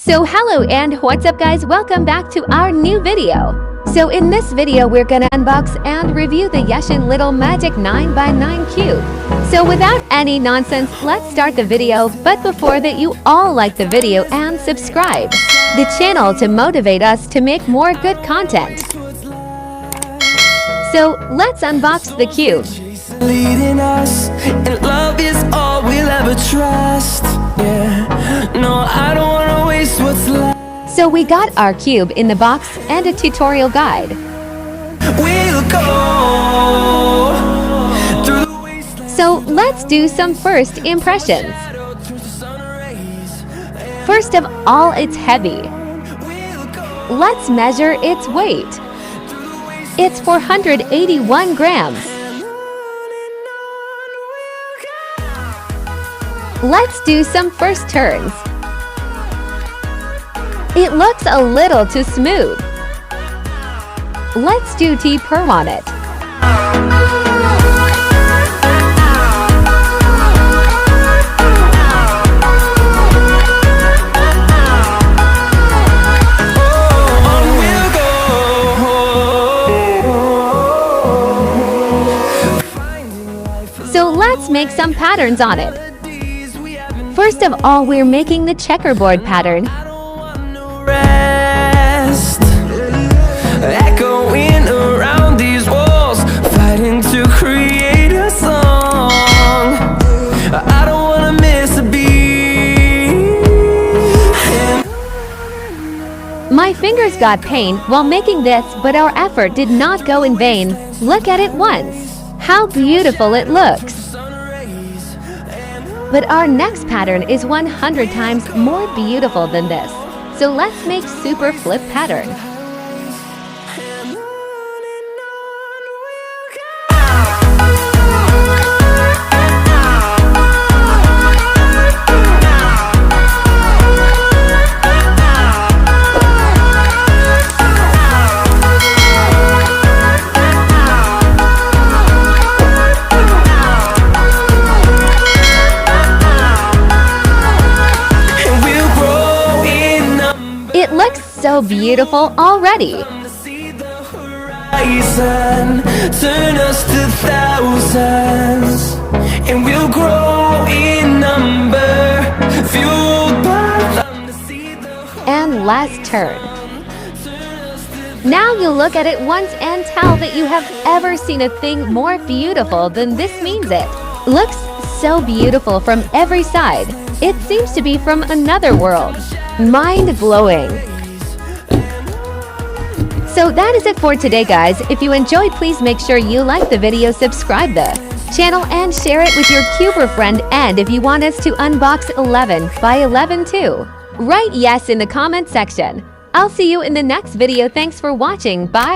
So hello and what's up guys, welcome back to our new video. So in this video we're gonna unbox and review the Yashin Little Magic 9x9 cube. So without any nonsense, let's start the video, but before that you all like the video and subscribe the channel to motivate us to make more good content. So let's unbox the cube. Leading us, and love is all we'll ever trust. Yeah, no, I don't wanna waste what's left. So we got our cube in the box and a tutorial guide. We'll go through the wasteland. So let's do some first impressions. First of all, it's heavy. Let's measure its weight. It's 481 grams. Let's do some first turns. It looks a little too smooth. Let's do T-purr on it. So let's make some patterns on it. First of all, we're making the checkerboard pattern. Rest, echoing around these walls, fighting to create a song. I don't wanna miss a beat. My fingers got pain while making this, but our effort did not go in vain. Look at it once. How beautiful it looks. But our next pattern is 100 times more beautiful than this. So let's make super flip pattern. It looks so beautiful already. See the horizon, turn us to thousands, and we'll grow in number, fueled by them to see the And last turn. Now you look at it once and tell that you have ever seen a thing more beautiful than this means it. Looks so beautiful from every side. It seems to be from another world. Mind-blowing. So that is it for today guys. If you enjoyed, please make sure you like the video, subscribe the channel and share it with your cuber friend. And if you want us to unbox 11 by 11 too, write yes in the comment section. I'll see you in the next video. Thanks for watching. Bye.